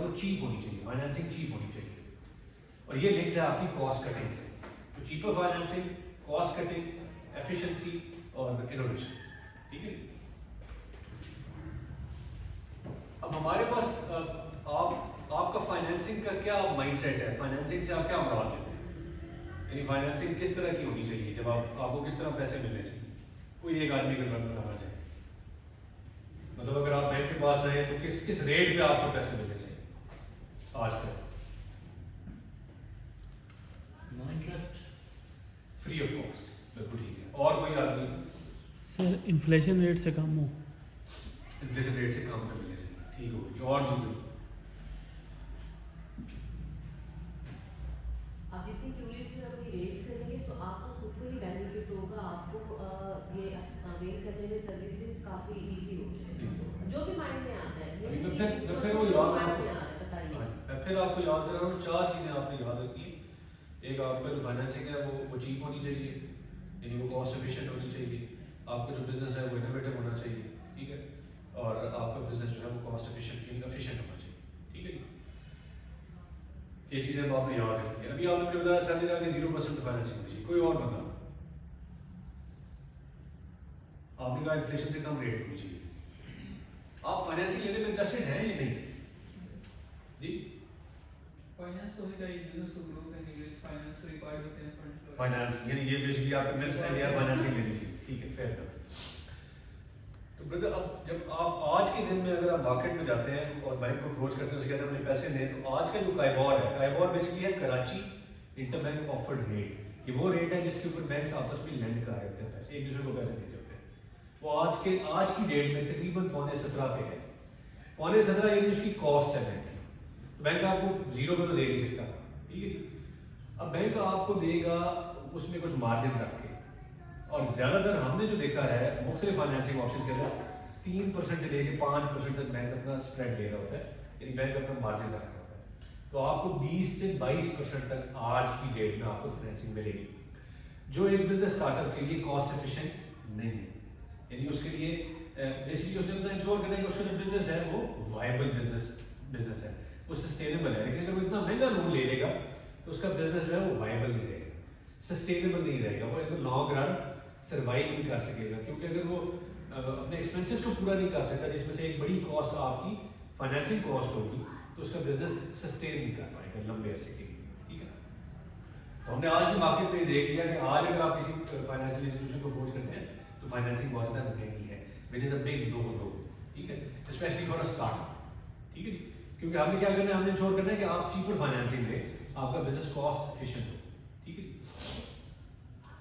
وہ چیپ ہونی چاہیے, فائنینسنگ چیپ ہونی چاہیے, اور یہ لنکڈ ہے آپ کی کاسٹ کٹنگ سے. تو cheaper financing, cost cutting, efficiency اور انوویشن. ٹھیک ہے. اب ہمارے پاس آپ کا فائنینسنگ کا کیا مائنڈ سیٹ ہے, فائنینسنگ سے آپ کیا مراد لیتے ہیں, یعنی فائنینسنگ کس طرح کی ہونی چاہیے, جب آپ کو کس طرح پیسے ملنے چاہیے, کوئی ایک آدمی کا بات بتانا چاہیے. مطلب اگر آپ بینک کے پاس رہیں تو کس ریٹ پہ آپ کو پیسے ملنے چاہیے آج کل؟ No interest, free of cost. بالکل ٹھیک ہے. اور کوئی آدمی؟ سر انفلیشن ریٹ سے کم ہو. انفلیشن ریٹ سے کم پہ ملنے چاہیے. ٹھیک ہوگی. اور جی آپ جتنی کیوریوسٹی اپنی ریز کریں گے تو آپ کو خود کو ہی بینیفٹ ہوگا, آپ کو یہ اویل کرنے میں سروسز کافی ایزی ہو جائے گا, جو بھی مائنڈ میں آتا ہے. پھر آپ کو یاد کرا ہوں 4 چیزیں آپ نے یاد رکھی ہیں. ایک آپ کا جو فائنینسنگ ہے وہ چیپ ہونی چاہیے, یعنی وہ کاسٹ ایفیشینٹ ہونی چاہیے. آپ کا جو بزنس ہے وہ انوویٹو ہونا چاہیے. ٹھیک ہے. اور آپ کا بزنس جو ہے وہ کاسٹ ایفیشینٹ ہونا چاہیے. ٹھیک ہے. یہ چیزیں اب آپ نے یاد رکھی ہیں. ابھی آپ نے مجھے بتایا سر نے کہ 0% فائنینسنگ ہونی چاہیے. کوئی اور بندہ آپ نے کہا انفلیشن سے کم ریٹ ہونی چاہیے. آپ فائنینسنگ لینے میں انٹرسٹڈ ہیں یا نہیں؟ جی فائنانس ہوگا ایک بزنس کو گرو کرنے کے لیے فائنانس ریکوائرڈ ہوتے ہیں. فائنانس یعنی یہ بیسیکلی آپ کا نیکسٹ ٹائم یار فائنینسنگ لینی چاہیے. ٹھیک ہے, فیئر انف. تو بردر اب جب آپ آج کے دن میں اگر آپ مارکیٹ میں جاتے ہیں اور بینک کو اپروچ کرتے ہیں, اسے کہتے ہیں اپنے پیسے دیں, تو آج کا جو کائبور ہے, کائبور بیسیکلی ہے Karachi inter bank offered rate. یہ وہ ریٹ ہے جس کے اوپر بینکس آپس میں لینڈ کر رہے ہوتے ہیں پیسے, ایک دوسرے کو پیسے دیتے ہوتے ہیں. وہ آج کی ڈیٹ میں تقریباً 17.25 پہ ہے. 17.25 یعنی اس کی کاسٹ ہے بینک کی. بینک آپ کو 0 پہ تو دے نہیں سکتا. ٹھیک ہے. اب بینک آپ کو دے گا اس میں کچھ مارجن رکھ کے, اور زیادہ تر ہم نے جو دیکھا ہے مختلف فائنینسنگ آپشنز کے اندر 3% سے لے کے 5% تک بینک اپنا اسپریڈ دے رہا ہوتا ہے, یعنی بینک اپنا مارجن رکھ رہا ہوتا ہے. تو آپ کو 20 سے 22% تک آج کی ڈیٹ میں آپ کو فائنینسنگ ملے گی, جو ایک بزنس اسٹارٹ اپ کے لیے کاسٹ ایفیشینٹ نہیں ہے. یعنی اس کے لیے بیسکلی اس نے اپنا انشور کرنا ہے کہ اس کا جو بزنس ہے وہ وائبل بزنس ہے, وہ سسٹینیبل ہے. لیکن اگر وہ اتنا مہنگا لون لے لے گا تو اس کا بزنس جو ہے وہ وائبل نہیں رہے گا, سسٹینیبل نہیں رہے گا, وہ ایک لانگ رن سروائیو نہیں کر سکے گا. کیونکہ اگر وہ اپنے ایکسپینسز کو پورا نہیں کر سکتا, جس میں سے ایک بڑی کاسٹ آپ کی فائنینسنگ کاسٹ ہوگی, تو اس کا بزنس سسٹین نہیں کر پائے گا لمبے عرصے کے لیے. ٹھیک ہے. تو ہم نے آج کی مارکیٹ میں دیکھ لیا کہ آج اگر آپ کسی فائنینشیل انسٹیٹیوشن کو اپروچ کرتے ہیں تو فائنینسنگ بہت زیادہ مہنگی ہے, وچ از اے بگ نو. ٹھیک ہے. Specially for a startup. ٹھیک ہے. کیونکہ ہم نے کیا کرنا ہے, ہم نے انشور کرنا ہے کہ آپ چیپر فائنینسنگ لیں, آپ کا بزنس کاسٹ ایفیشینٹ ہو. ٹھیک ہے.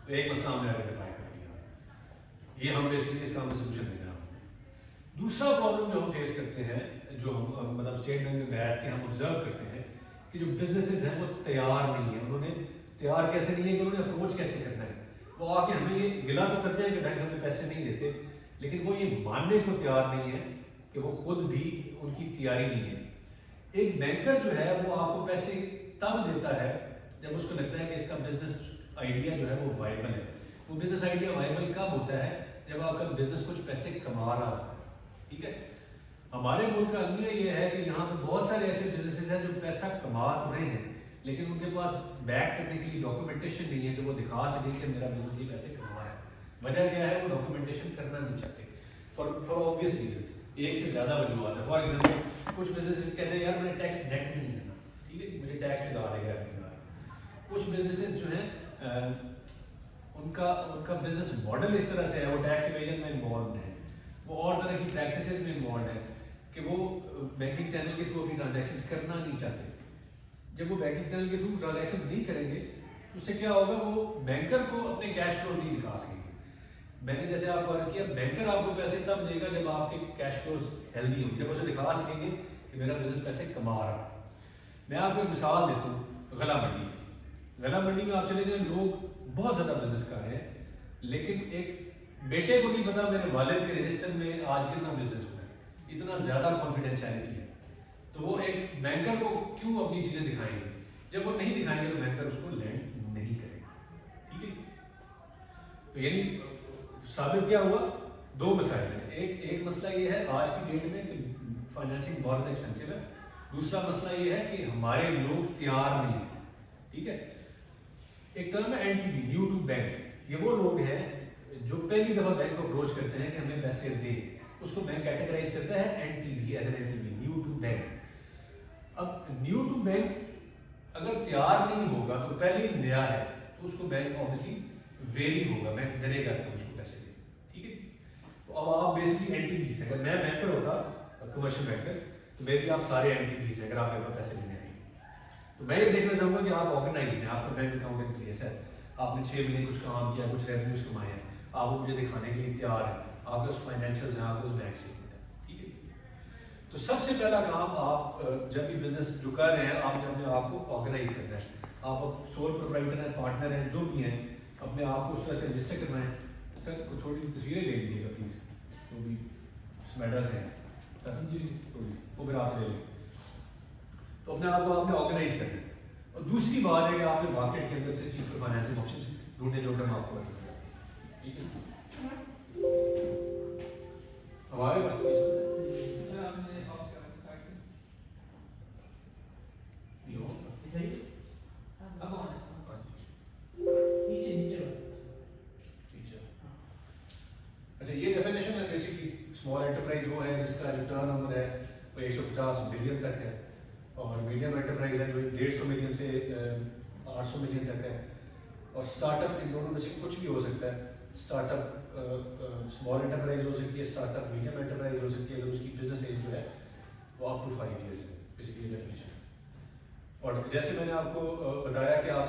تو ایک مسئلہ ہم نے آئیڈینٹیفائی کر لیا, یہ ہم بیسکلی اس کا ہم نے سولوشن دینا. دوسرا پرابلم جو ہم فیس کرتے ہیں, جو ہم مطلب اسٹیٹ بینک میں بیٹھ کے ہم آبزرو کرتے ہیں کہ جو بزنسز ہیں وہ تیار نہیں ہیں. انہوں نے تیار کیسے نہیں ہے کہ انہوں نے اپروچ کیسے کرنا ہے. وہ آ کے ہمیں یہ گلا تو کرتے ہیں کہ بینک ہمیں پیسے نہیں دیتے, لیکن وہ یہ ماننے کو تیار نہیں ہے کہ وہ خود بھی ان کی تیاری نہیں ہے. ایک بینکر جو ہے وہ آپ کو پیسے تب دیتا ہے جب اس کو لگتا ہے کہ اس کا بزنس آئیڈیا جو ہے وہ وائبل ہے. وہ بزنس آئیڈیا وائبل کب ہوتا ہے؟ جب آپ کا بزنس کچھ پیسے کما رہا ہوتا ہے. ٹھیک ہے. ہمارے ملک کا المیہ یہ ہے کہ یہاں پہ بہت سارے ایسے بزنسز ہیں جو پیسہ کما تو رہے ہیں, لیکن ان کے پاس بیک کرنے کے لیے ڈاکومنٹیشن نہیں ہے کہ وہ دکھا سکیں کہ میرا بزنس یہ پیسے کما رہا ہے. وجہ کیا ہے؟ وہ ڈاکومنٹیشن کرنا نہیں چاہتے فار آبویس ریزنس. ایک سے زیادہ وجوہات ہیں. فار ایگزامپل کچھ بزنسز کہتے ہیں یار میں ٹیکس نیٹ میں نہیں دینا. ٹھیک ہے, مجھے ٹیکس لگا دے گا. کچھ بزنسز جو ہیں ان کا بزنس ماڈل اس طرح سے ہے, وہ ٹیکس ایویژن میں انوالوڈ ہے, وہ اور طرح کی پریکٹسز میں انوالوڈ ہے کہ وہ بینکنگ چینل کے تھرو اپنی ٹرانزیکشنز کرنا نہیں چاہتے. جب وہ بینکنگ چینل کے تھرو ٹرانزیکشنز نہیں کریں گے اس سے کیا ہوگا, وہ بینکر کو اپنے کیش فلو نہیں دکھا سکیں گے. میں نے جیسے آپ کو عرض کیا, بینکر آپ کو پیسے تب دے گا جب آپ کے کیش فلوز ہیلدی ہوں, جب اسے دکھا سکیں گے کہ میرا بزنس پیسے کما رہا ہے. میں آپ کو ایک مثال دیتا ہوں, غلہ منڈی. غلہ منڈی میں آپ چلے جائیں, لوگ بہت زیادہ بزنس کر رہے ہیں, لیکن ایک بیٹے کو نہیں پتا میرے والد کے رجسٹر میں آج کتنا بزنس ہو رہا ہے. اتنا زیادہ کانفیڈینشیلٹی ہے. تو وہ ایک بینکر کو کیوں اپنی چیزیں دکھائیں گے؟ جب وہ نہیں دکھائیں گے تو بینکر اس کو لینڈ نہیں کرے گا. ٹھیک ہے. تو یعنی ثابت کیا ہوا؟ 2 مسائل ہیں. ایک مسئلہ یہ ہے آج کی ڈیٹ میں کہ فائنینسنگ بہت ایکسپینسو ہے, دوسرا مسئلہ یہ ہے کہ ہمارے لوگ تیار نہیں ہیں. ٹھیک ہے, ایک ٹرم ہے N T B, new to bank. یہ وہ لوگ ہیں جو پہلی دفعہ بینک کو اپروچ کرتے ہیں کہ ہمیں پیسے دیں, اس کو بینک کیٹیگرائز کرتا ہے N T B, as an N T B, new to bank. اب نیو ٹو بینک اگر تیار نہیں ہوگا تو پہلے ہی نیا ہے تو اس کو بینک آبویسلی ویری ہوگا, بینک ڈرے گا کہ اس کو پیسے دیں. ٹھیک ہے, تو اب آپ بیسکلی این ٹی بی سے, اگر میں بینکر ہوتا کمرشل بینکر تو میرے آپ سارے این ٹی بی سے, اگر آپ میرے پاس پیسے دینے آئیں گے تو میں یہ دیکھنا چاہوں گا کہ آپ آرگنائز ہیں, آپ کا بینک اکاؤنٹ ان پلیس ہے, آپ نے 6 مہینے کچھ کام کیا, کچھ ریونیوز کمائے ہیں, آپ وہ مجھے دکھانے کے لیے تیار ہیں, آپ کے پاس فائنینشیلز ہیں, آپ کے پاس بینک اسٹیٹمنٹ ہے. ٹھیک ہے, تو سب سے پہلا کام آپ جب بھی بزنس جو کر رہے ہیں آپ نے اپنے آپ کو آرگنائز کرنا ہے. آپ اب سول پروپرائٹر ہیں, پارٹنر ہیں, جو بھی ہیں, اپنے آپ کو اس طرح سے رجسٹر کرنا ہے. سر کو تھوڑی تصویریں لے لیجیے گا پلیز, جو بھی میڈرس ہیں جی وہ پھر آپ سے لے لیں. تو اپنے آپ کو آپ نے آرگنائز کرنا ہے. اور دوسری بات ہے کہ آپ نے مارکیٹ کے اندر سے چیپر فائنینسنگ آپشنز ڈھونڈنے, جو کہ میں آپ کو بتاؤں گا. ٹھیک ہے, ہمارے پاس سر آپ نے آپ کیا اسٹارٹ سے اب آن نیچے نیچے اچھا, یہ ڈیفینیشن ہے بیسکلی اسمال انٹرپرائز وہ ہے جس کا جو ٹرن اوور ہے وہ 150 ملین تک ہے, اور میڈیم انٹرپرائز ہے جو 150 ملین سے 800 ملین تک ہے, اور اسٹارٹ اپ ان دونوں میں سے کچھ بھی ہو سکتا ہے. اسٹارٹ اپ اسمال انٹرپرائز ہو سکتی ہے, اسٹارٹ اپ میڈیم انٹرپرائز ہو سکتی ہے اگر اس کی بزنس ایج جو ہے وہ اپ ٹو 5 ایئرس ہے. بیسکلی ڈیفینیشن ہے. اور جیسے میں نے آپ کو بتایا کہ آپ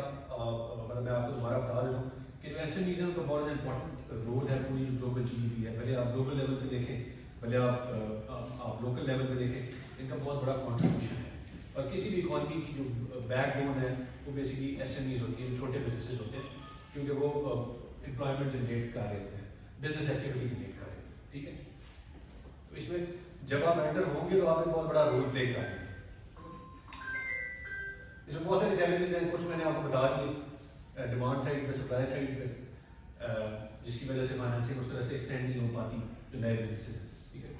مطلب میں آپ کو دوبارہ بتا دیتا ہوں کہ جو ایس ایم ایز ہیں ان کا بہت امپورٹنٹ رول ہے پوری جو گلوبل جی ڈی پی ہے. بھلے آپ گلوبل لیول پہ دیکھیں, بھلے آپ لوکل لیول پہ دیکھیں, ان کا بہت بڑا کنٹریبیوشن ہے. اور کسی بھی اکانومی کی جو بیک بون ہے وہ بیسکلی ایس ایم ایز ہوتی ہے, جو چھوٹے بزنسز ہوتے ہیں, کیونکہ وہ امپلائمنٹ جنریٹ کر رہے ہوتے ہیں, بزنس ایکٹیویٹی جنریٹ کر رہے ہوتے ہیں. ٹھیک ہے, تو اس میں جب آپ انٹر ہوں گے تو آپ ایک بہت بڑا رول پلے کر رہے ہیں. اس میں بہت سارے چیلنجز ہیں, کچھ میں نے آپ کو بتا دیے, ڈیمانڈ سائڈ پہ, سپلائی سائڈ پہ, جس کی وجہ سے فائنینسنگ اس طرح سے ایکسٹینڈ نہیں ہو پاتی جو نئے بزنسز ہیں. ٹھیک ہے,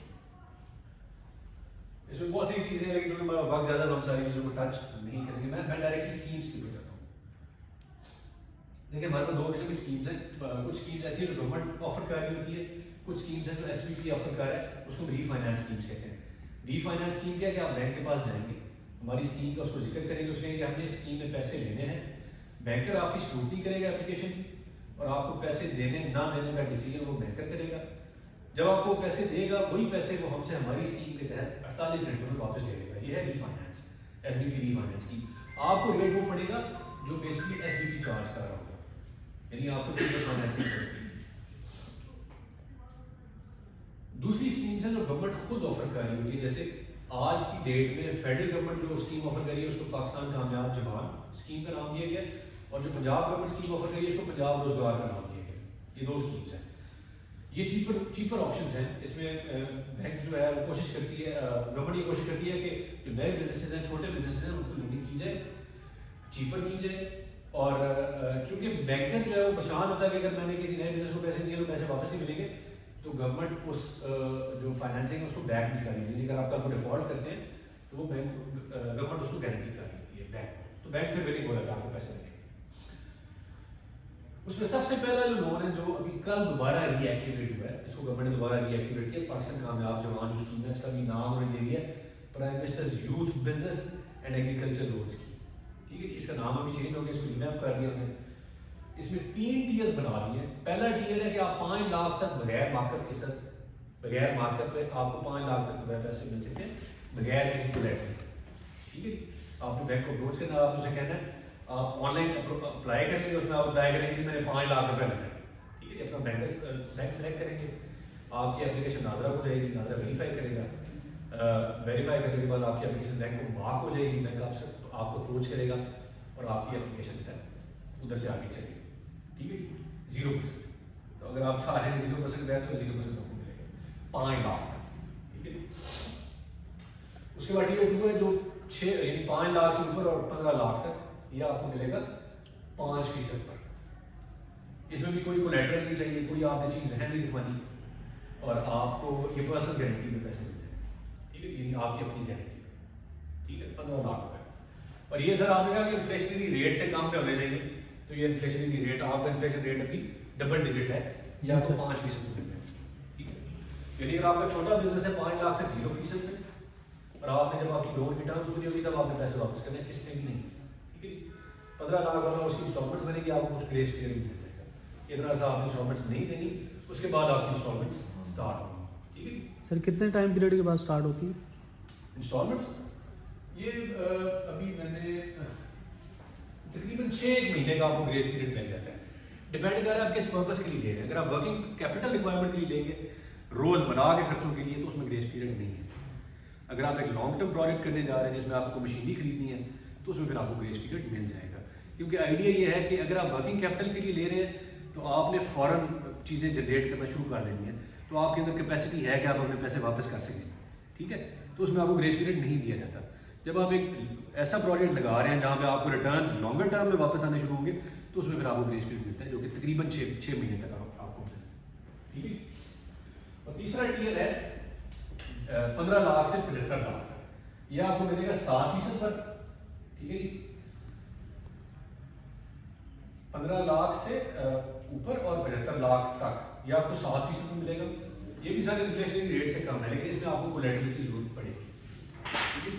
اس میں بہت ساری چیزیں ہیں لیکن جو وقت زیادہ ہم ساری چیزوں کو ٹچ نہیں کریں گے. میں ڈائریکٹلی اسکیمس کی بات کرتا ہوں. دیکھیں ہمارے پاس 2 قسم کی اسکیمس ہیں. کچھ اسکیمس ایسی ہیں جو گورنمنٹ آفر کر رہی ہوتی ہے, کچھ اسکیمس ہیں جو ایس بی پی آفر کر رہا ہے, اس کو ری فائنانس اسکیمس کہتے ہیں. ری فائنانس اسکیم کیا ہے کہ آپ بینک کے پاس جائیں گے, ہماری اسکیم کا اس کو ذکر کریں گے, اس کہیں کہ ہم نے اسکیم میں پیسے لینے ہیں, بینکر آپ کی اسکروٹنی کرے گا اپلیکیشن کی, اور آپ کو پیسے دینے نہ دینے کا ڈیسیجن وہ بینکر کرے گا. جب آپ کو پیسے دے گا وہی پیسے وہ ہم سے ہماری اسکیم کے تحت 48 گھنٹوں میں واپس لے لے گا. یہ ہے ری فائنانس, ایس بی پی ری فائنانس اسکیم. آپ کو ریٹ وہ پڑے گا جو basically S B P charge کر رہا ہوگا, یعنی آپ کو چیزیں فائنینسنگ کرے گی. دوسری اسکیمس ہیں جو گورنمنٹ خود آفر کر رہی ہوتی ہے, جیسے آج کی ڈیٹ میں فیڈرل گورنمنٹ جو اسکیم آفر کر رہی ہے اس کو پاکستان کامیاب جوان اسکیم کا نام دیا گیا, اور جو پنجاب گورنمنٹ اسکیم آفر کر رہی ہے اس کو پنجاب روزگار کا نام دیا گیا. یہ 2 اسکیمس ہیں. یہ چیپر آپشنس ہیں. اس میں بینک جو ہے وہ کوشش کرتی ہے, گورنمنٹ یہ کوشش کرتی ہے کہ جو نئے بزنسز ہیں, چھوٹے بزنسز ہیں, ان کو لینڈنگ کی جائے, چیپر کی جائے. اور چونکہ بینکر جو ہے وہ پریشان ہوتا ہے کہ اگر میں نے کسی نئے بزنس کو پیسے دیے تو پیسے واپس نہیں ملیں گے, تو گورنمنٹ اس جو فائنینسنگ ہے اس کو بیک نہیں کر رہی ہے. اگر آپ کل کو ڈیفالٹ کرتے ہیں تو وہ بینک گورنمنٹ اس کو گارنٹی کر رہی ہوتی ہے بینک کو, تو بینک پھر ویلنگ ہو جاتا ہے آپ کو پیسے دینے. اس میں سب سے پہلا جو لون ہے جو ابھی کل دوبارہ ری ایکٹیویٹ ہوا ہے, اس کو گورنمنٹ نے دوبارہ ری ایکٹیویٹ کیا, پاکستان کامیاب جوان جو اسکیم ہے, اس کا بھی نام انہوں نے دے دیا prime ministers youth business and agriculture loan scheme. ٹھیک ہے, اس کا نام ابھی چینج ہو گیا, اس کو ریویمپ کر دیا ہم نے. اس میں 3 ٹیئرز بنا دیے ہیں. پہلا ٹیئر ہے کہ آپ 5 لاکھ تک بغیر مارکیٹ کے ساتھ, بغیر مارکیٹ پہ آپ کو 5 لاکھ تک پیسے مل سکتے ہیں بغیر کسی کولیٹرل. ٹھیک ہے, آپ کو بینک کو اپروچ کرنا, آپ اسے کہنا ہے, آپ آن لائن اپلائی کریں گے, اس میں آپ اپلائی کریں گے کہ میں نے 5 لاکھ روپے لینا ہے. ٹھیک ہے, اپنا بینک سلیکٹ کریں گے, آپ کی اپلیکیشن نادرا کو جائے گی, نادرا ویریفائی کرے گا, ویریفائی کرنے کے بعد آپ کی اپلیکیشن بینک کو مارک ہو جائے گی, بینک آپ کو اپروچ کرے گا اور آپ کی اپلیکیشن ہے ادھر سے آگے چلے گی. ٹھیک ہے, 0%. تو اگر آپ چاہ رہے ہیں 0% ہے تو 0% آپ کو ملے گا 5 لاکھ. ٹھیک ہے, اس کے بعد ٹیئر 2 ہے جو 6 یعنی 5 لاکھ سے اوپر اور 15 لاکھ تک, یہ آپ کو ملے گا 5% پر. اس میں بھی کوئی کولیٹرل نہیں چاہیے, کوئی آپ نے چیز ذہن نہیں رکھوانی, اور آپ کو یہ پرسنل گارنٹی میں پیسے ملتے ہیں. ٹھیک ہے, یعنی آپ کی اپنی گارنٹی. ٹھیک ہے 15 لاکھ روپے. اور یہ سر آپ نے کہا کہ انفلیشنری ریٹ سے کم پہ ہونے چاہیے, تو یہ انفلیشنری ریٹ آپ کا انفلیشن ریٹ ابھی ڈبل ڈیجٹ ہے یا آپ کو 5% مل رہا ہے. ٹھیک ہے, یعنی اگر آپ کا چھوٹا بزنس ہے 5 لاکھ تک 0% میں, اور آپ نے جب آپ کی لون کی ٹرم پوری ہوگی تب آپ نے پیسے واپس کرنے ہیں, قسطیں بھی نہیں. ٹھیک ہے, 15 لاکھ والا اس کی انسٹالمنٹس بنے گی, آپ کو کچھ گریس پیریڈ مل جائے گا. اتنا سا آپ نے انسٹالمنٹس نہیں دینی, اس کے بعد آپ کی انسٹالمنٹس اسٹارٹ ہوگی. ٹھیک ہے, سر کتنے ٹائم پیریڈ کے بعد اسٹارٹ ہوتی ہے انسٹالمنٹس یہ ابھی میں نے تقریباً 6 مہینے کا آپ کو گریس پیریڈ مل جاتا ہے. ڈپینڈ کر رہا ہے آپ کس پرپز کے لیے لے رہے ہیں. اگر آپ ورکنگ کیپٹل ریکوائرمنٹ کے لیے لیں گے, روز مرہ کے خرچوں کے لیے, تو اس میں گریس پیریڈ نہیں ہے. اگر آپ ایک لانگ ٹرم پروجیکٹ کرنے جا رہے ہیں جس میں آپ کو مشینری خریدنی ہے, تو اس میں پھر آپ کو گریس پیریڈ مل جائے گا. کیونکہ آئیڈیا یہ ہے کہ اگر آپ ورکنگ کیپٹل کے لیے لے رہے ہیں تو آپ نے فوراً چیزیں جنریٹ کرنا شروع کر دینی ہیں, تو آپ کے اندر کیپیسٹی ہے کہ آپ اپنے پیسے واپس کر سکیں. ٹھیک ہے, تو اس میں آپ کو گریس پیریڈ نہیں دیا جاتا. جب آپ ایک ایسا پروجیکٹ لگا رہے ہیں جہاں پہ آپ کو ریٹرنس لانگر ٹرم میں واپس آنے شروع ہوں گے, تو اس میں پھر آپ کو گریس پیریڈ ملتا ہے, جو کہ تقریباً 6 مہینے تک آپ کو ملتا ہے. ٹھیک ہے, اور تیسرا ٹیئر ہے 15 لاکھ سے 75 لاکھ تک. یہ آپ کو ملے گا 7% پر. ٹھیک ہے جی, 15 لاکھ سے اوپر اور 75 لاکھ تک یہ آپ کو 7% میں ملے گا. یہ بھی سارے انفلیشن ریٹ سے کم ہے, لیکن اس میں آپ کو کولیٹرل کی ضرورت پڑے گی. ٹھیک ہے,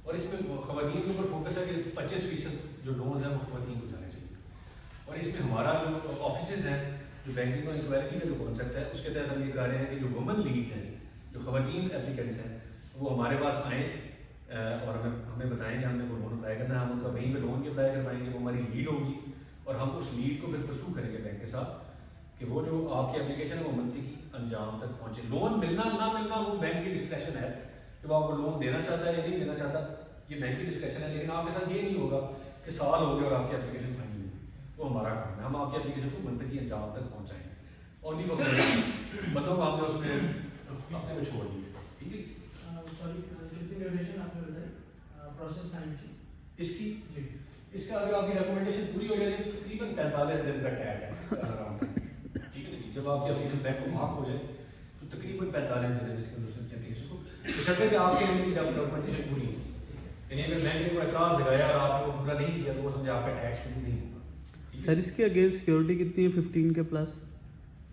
اور اس میں خواتین کے اوپر فوکس ہے کہ 25% جو لونز ہیں وہ خواتین کو جانے چاہیے. اور اس میں ہمارا جو آفیسز ہیں, جو بینکنگ اور انکوائری کا جو کانسیپٹ ہے, اس کے تحت ہم یہ کہہ رہے ہیں کہ جو وومن لیڈس ہیں, جو خواتین اپلیکینٹس ہیں, وہ ہمارے پاس آئیں اور ہمیں بتائیں کہ ہم نے وہ لون اپلائی کرنا ہے. ہم ان کا وہیں پہ لون بھی اپلائی کروائیں گے, وہ ہماری لیڈ ہوگی, اور ہم اس لیڈ کو پھر پرسو کریں گے بینک کے ساتھ کہ وہ جو آپ کی اپلیکیشن ہے وہ منطقی انجام تک پہنچے. لون ملنا نہ ملنا وہ بینک کی ڈسکریشن ہے کہ وہ آپ کو لون دینا چاہتا ہے یا نہیں دینا چاہتا, یہ بینک کی ڈسکشن ہے. لیکن آپ کے ساتھ یہ نہیں ہوگا کہ سال ہو گیا اور آپ کی اپلیکیشن فائنل ہوئی, وہ ہمارا کام ہے. ہم آپ کی اپلیکیشن کو منطقی انجام تک پہنچائیں گے, اور نہیں وہ بندوں کو آپ نے اس میں اپنے میں چھوڑ دیے. ٹھیک ہے, سوری کتنی ڈیوریشن آپ نے بتائی پروسیس ٹائم کی اس کی جی؟ اس کا اگر آپ کی ڈاکومنٹیشن پوری ہو جائے تو تقریباً 45 دن کا ٹیگ ہے. ٹھیک ہے, جب آپ کی اپلیکیشن بینک کو مارک ہو جائے تو تقریباً 45 دن ہے جس کے اندر اس اپلیکیشن کو بشرطے کہ آپ کے لیے ڈاکومنٹیشن پوری ہے. یعنی اگر بینک نے کوئی اعتراض لگایا اور آپ نے وہ پورا نہیں کیا تو وہ سمجھے آپ کا ٹیکس شروع نہیں ہوگا. سر اس کی اگینسٹ سیکورٹی کتنی ہے 15 کے پلس؟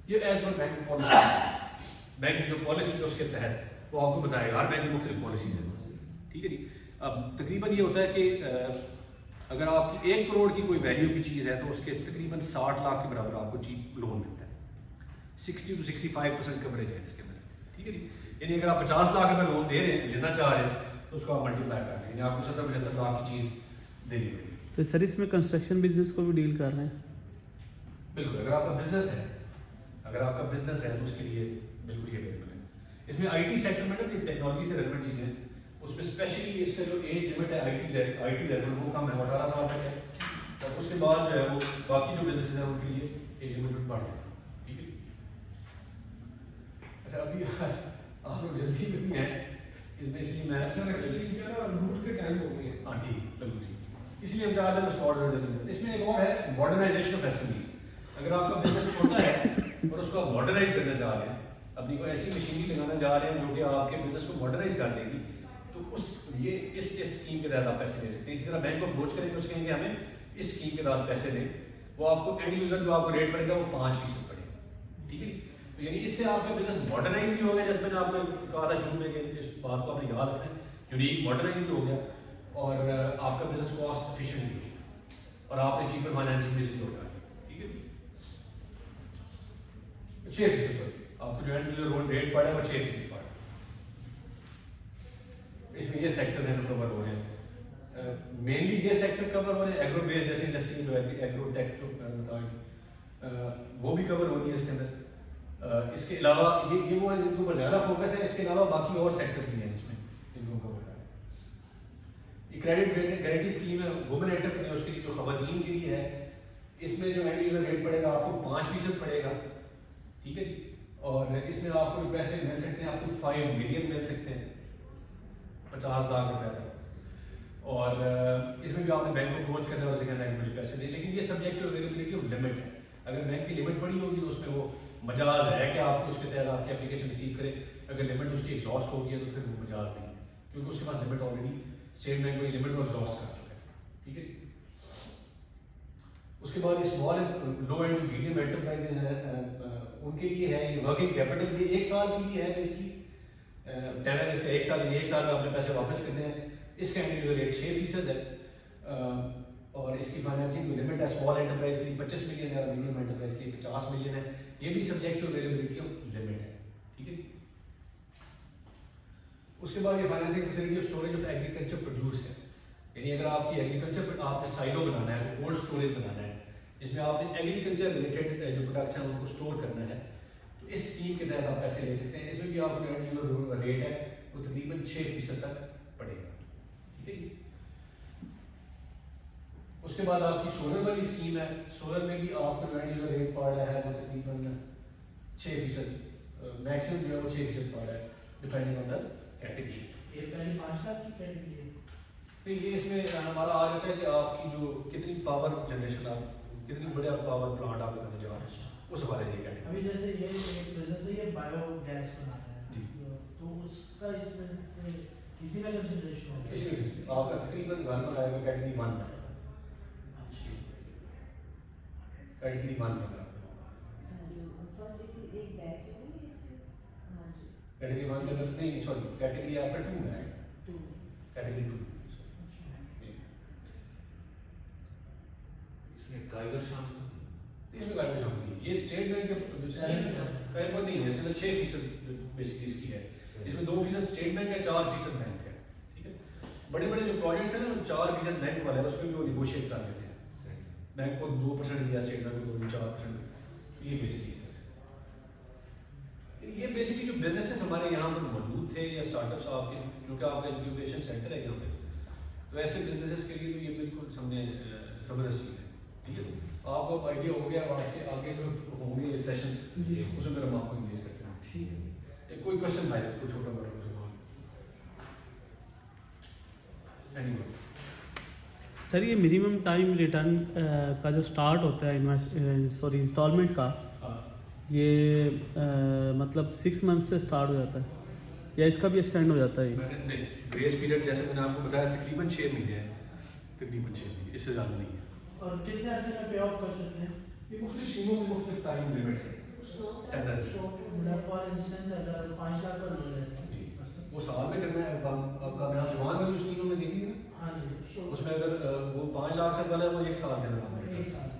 یہ as per bank policy, bank کی جو پالیسی ہے اس کے تحت وہ آپ کو بتائے گا. ہر بینک کی مختلف پالیسیز ہیں. ٹھیک ہے جی, اب تقریباً یہ ہوتا ہے کہ اگر آپ کی 1 کروڑ کی کوئی ویلیو کی چیز ہے تو اس کے تقریباً 60 لاکھ کے برابر آپ کو چیپ لون ملتا ہے. 60 to 65% کوریج ہے اس کے اندر. ٹھیک ہے جی, یعنی اگر آپ 50 لاکھ روپے لون دے رہے ہیں, لینا چاہ رہے ہیں, تو اس کو آپ ملٹیپلائی کر رہے ہیں, یعنی آپ کو 70-75 لاکھ کی چیز دینی پڑے گی. تو سر اس میں کنسٹرکشن بزنس کو بھی ڈیل کر رہے ہیں؟ بالکل, اگر آپ کا بزنس ہے, تو اس کے لیے بالکل یہ اویلیبل ہے. اس میں آئی ٹی سیکٹر میں نا ٹیکنالوجی سے ریلیونٹ چیزیں, اس میں اسپیشلی اس کا جو ایج لمٹ ہے آئی ٹی لیول وہ کم ہے, 18 سال تک ہے, اور اس کے بعد جو ہے وہ باقی جو بزنس ہیں ان کے لیے ایج لمٹ بڑھ جائے گی. ٹھیک ہے, اچھا ابھی آپ لوگ جلدی میں بھی ہیں اس میں, اس لیے میں روٹ کے ٹائم ہو گئے. ہاں ٹھیک بالکل ٹھیک, اس لیے ہم چاہتے ہیں اسپاٹ جلدی. اس میں ایک اور ہے ماڈرنائزیشن آف ایسٹیمیز. اگر آپ کا بزنس چھوٹا ہے اور اس کو آپ ماڈرنائز کرنا چاہ رہے ہیں, اپنی کوئی ایسی مشینری لگانا چاہ رہے ہیں جو کہ آپ کے بزنس کو ماڈرنائز کر دے گی, تو اس اسکیم کے تحت آپ پیسے دے سکتے ہیں. اسی طرح بینک کو اپروچ کریں گے, اس کہیں گے ہمیں اس اسکیم کے تحت پیسے دیں, وہ آپ کو اینڈ یوزر جو آپ کو ریٹ پڑے گا وہ 5% پڑے گا. ٹھیک ہے, تو یعنی اس سے آپ کا بزنس ماڈرنائز بھی ہو گیا, جس میں نے آپ نے کہا تھا شروع میں کہ اس بات کو آپ نے یاد رکھنا ہے, یونیک ماڈرنائز بھی ہو گیا, اور آپ کا بزنس کاسٹ افیشینٹ بھی ہو گیا, اور آپ نے چیپر فائنینسنگ بھی ہو گیا. ٹھیک ہے, 6% پر آپ کو جو اینڈ یوزر ریٹ پڑا ہے وہ 6% پڑا. اس میں یہ سیکٹرز ہیں جو کور ہو رہے ہیں. مینلی یہ سیکٹر کور ہو رہے ہیں, ایگرو بیس جیسی انڈسٹری جو ہے, ایگرو ٹیک جو وہ بھی کور ہو رہی ہے اس کے اندر. اس کے علاوہ یہ وہ جن کے اوپر زیادہ فوکس ہے. اس کے علاوہ باقی اور سیکٹرز بھی ہیں جس میں جن کو کور کرا ہے. یہ کریڈٹ گارنٹی اسکیم ہے وومن انٹرپرینیورس کے لیے, جو خواتین کے لیے ہے. اس میں جو اینڈ یوزر ریٹ پڑے گا آپ کو 5% پڑے گا. ٹھیک ہے جی, اور اس میں آپ کو جو پیسے مل سکتے ہیں آپ کو 5 ملین مل سکتے ہیں, 50 لاکھ روپے تک. اور اس میں بھی آپ نے بینک کو اپروچ کرنا ہے اور اسے کہنا ہے کہ مجھے پیسے دیں، لیکن یہ subject to availability of limit ہے. اگر بینک کی لمٹ بڑی ہوگی تو اس میں وہ مجاز ہے کہ آپ اس کے تحت آپ کی اپلیکیشن ریسیو کریں. اگر لمٹ اس کی ایگزاسٹ ہوگی ہے تو پھر وہ مجاز نہیں ہے، کیونکہ اس کے پاس لمٹ آلریڈی اسٹیٹ بینک کو لمٹ کو ایگزاسٹ کر چکا ہے. ٹھیک ہے. اس کے بعد small and low and medium enterprises ہیں، ان کے لیے ہے یہ ورکنگ کیپٹل، یہ 1 سال کے لیے ہے بیسکلی. ٹینر اس کا 1 سال، 1 سال میں اپنے پیسے واپس کرنے ہیں. اس کا انٹرسٹ ریٹ 6% ہے، اور اس کی فائنینسنگ کی لمٹ ہے اسمال انٹرپرائز کے لیے 25 ملین ہے اور میڈیم انٹرپرائز کے لیے 50 ملین ہے. یہ بھی subject to availability of limit ہے. ٹھیک ہے. اس کے بعد یہ financing facility of storage of agriculture produce ہے، یعنی اگر آپ کی ایگریکلچر آپ نے سائلو بنانا ہے، کولڈ اسٹوریج بنانا ہے جس میں آپ نے ایگریکلچر ریلیٹڈ جو پروڈکٹس ہیں ان کو اسٹور کرنا ہے، تو اس اسکیم کے تحت آپ پیسے لے سکتے ہیں. اس میں بھی آپ کا جو ریٹ ہے وہ تقریباً 6% تک پڑے گا. ٹھیک ہے. اس کے بعد آپ کی سولر والی اسکیم ہے. سولر میں بھی آپ کا جو ریٹ پڑ رہا ہے وہ تقریباً 6%، میکسیمم جو ہے وہ 6% پڑ رہا ہے ڈپینڈنگ آن دا کیٹیگری. یہ پہلے 5 لاکھ کی کیٹیگری ہے. تو یہ اس میں ہمارا آ جاتا ہے کہ آپ کی جو کتنی پاور جنریشن، آپ کتنی بڑا پاور پلانٹ آپ کرنے جا رہے ہیں، اس حوالے سے یہ کیٹیگری. ابھی جیسے یہ ایک بزنس ہے، یہ بایو گیس بنانا ہے جی. تو اس کا اس میں سے کسی میں کنسیڈریشن ہوگا؟ اس میں آپ کا تقریباً گھر میں آئے گا کیٹیگری 1 میں. کیٹیگری 1 میں کیٹیگری 1 میں نہیں، سوری کیٹیگری آپ کا 2 میں آئے گا. کیٹیگری 2 اس میں کائیگر شامل ہے. اس میں کائیگر شامل نہیں. یہ اسٹیٹ بینک کا نہیں ہے، اس کے اندر 6% بیسکلی اس کی ہے. اس میں 2% اسٹیٹ بینک ہے، 4% بینک ہے. ٹھیک ہے. بڑے بڑے جو پروجیکٹس ہیں نا 4% بینک والے ہیں، اس میں بھی وہ نیگوشیٹ کر لیتے ہیں. بینک کو 2% دیا، اسٹیٹ بینک کو 4%. یہ بیسکلی یہ بیسکلی جو بزنسز ہمارے یہاں پر موجود تھے یا اسٹارٹ اپس آپ کے، جو کہ آپ کا انکیوبیشن سینٹر ہے یہاں پہ، تو ایسے بزنسز کے لیے تو یہ بالکل سامنے زبردست چیز ہے. ٹھیک ہے. آپ کو آئیڈیا ہو گیا، آپ کے آگے جو ہوں گے سیشنز اس میں پھر ہم آپ کو انگیج کرتے ہیں. ٹھیک ہے. کوئی کوشچن بھائی، کوئی چھوٹا بڑا کوئی سوال؟ سر یہ منیمم ٹائم ریٹرن کا جو اسٹارٹ ہوتا ہے انسٹالمنٹ کا، یہ مطلب 6 منتھ سے اسٹارٹ ہو جاتا ہے یا اس کا بھی ایکسٹینڈ ہو جاتا ہے؟ نہیں، گریس پیریڈ جیسے میں نے آپ کو بتایا تقریباً 6 مہینے ہے. تقریباً 6 مہینے، اس سے زیادہ نہیں ہے. اور کتنے عرصے میں پے آف کر سکتے ہیں؟ یہ مختلف اسکیموں میں مختلف ٹائم لیمٹس ہیں. فار انسٹنس اگر 5 لاکھ کا لون لیتے ہیں جی، وہ سال میں کرنا ہے. کامیاب جوان والی اسکیموں میں دیکھیں گے نا، ہاں جی، اس میں اگر وہ 5 لاکھ تک والا ہے وہ 1 سال کے اندر آپ 1 سال.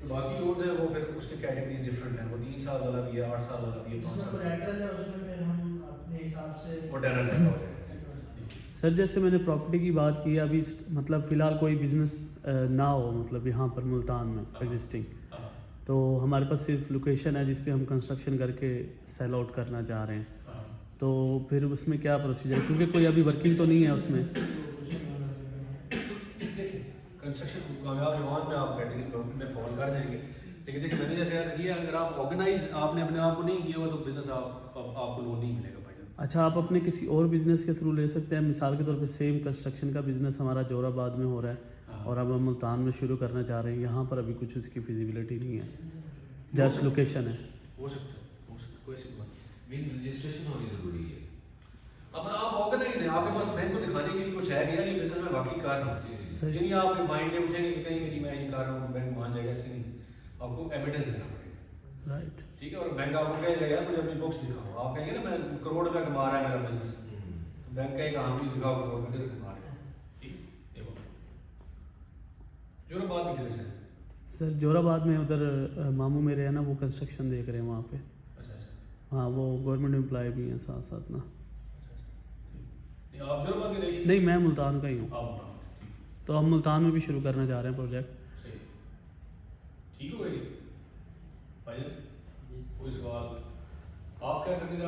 باقی لونز ہیں وہ پھر اس کے کیٹیگریز ڈفرینٹ ہیں. وہ 3 سال والا بھی ہے، 8 سال والا بھی ہے، اس 5 میں سال کولیٹرل ہے، اس میں پھر ہم اپنے حساب سے وہ ٹینر زیادہ ہو جائے گا. سر جیسے میں نے پراپرٹی کی بات کی، ابھی مطلب فی الحال کوئی بزنس نہ ہو مطلب یہاں پر ملتان میں ایگزسٹنگ، تو ہمارے پاس صرف لوکیشن ہے جس پہ ہم کنسٹرکشن کر کے سیل آؤٹ کرنا چاہ رہے ہیں، تو پھر اس میں کیا پروسیجر، کیونکہ کوئی ابھی ورکنگ تو نہیں ہے اس میں؟ کنسٹرکشن کامیاب جوان میں آپ کیٹیگری میں فال کر جائیں گے. لیکن دیکھیں میں نے جیسے عرض کیا، اگر آپ آرگنائز آپ نے اپنے آپ کو نہیں کیا ہوا تو بزنس آپ کو لون نہیں ملے گا بھائی. اچھا، آپ اپنے کسی اور بزنس کے تھرو لے سکتے ہیں؟ مثال کے طور پہ سیم کنسٹرکشن کا بزنس ہمارا جور آباد میں ہو رہا ہے اور اب ہم ملتان میں شروع کرنا چاہ رہے ہیں، یہاں پر ابھی کچھ اس کی فیزیبلٹی نہیں ہے، جسٹ لوکیشن ہے. ہو سکتا ہے، کوئی ایسی بات نہیں. مین رجسٹریشن ہونی ضروری ہے. اب آپ آرگنائز ہیں، آپ کے پاس بینک کو دکھانے کے لیے کچھ ہے گیا یہ بزنس میں واقعی کر رہا ہوں. یعنی آپ کے مائنڈ میں اٹھیں گے کہ کہیں کہ میں یہ کر رہا ہوں، بینک مان جائے گا. ایسے نہیں، آپ کو ایویڈنس دینا پڑے گا. رائٹ. ٹھیک ہے. اور بینک آپ کو کہے گا یار مجھے اپنی بکس دکھاؤ. آپ کہیں گے نا میں کروڑ روپے کما رہا ہے میرا بزنس، بینک کہے گا ہم بھی دکھاؤ کروڑ روپے کما رہے ہیں. ٹھیک ہے. جو بات بھی کرے سر جور آباد میں ادھر ماموں میرے ہیں نا، وہ کنسٹرکشن دیکھ رہے ہیں وہاں پہ. ہاں، وہ گورنمنٹ امپلائی بھی ہیں ساتھ ساتھ نا. آپ جو بات کرے نہیں، میں ملتان کا ہی ہوں، تو ہم ملتان میں بھی شروع کرنا چاہ رہے ہیں پروجیکٹ. ٹھیک ہو گئی بھائی. کوئی سوال آپ کیا کرنے جا رہے ہیں؟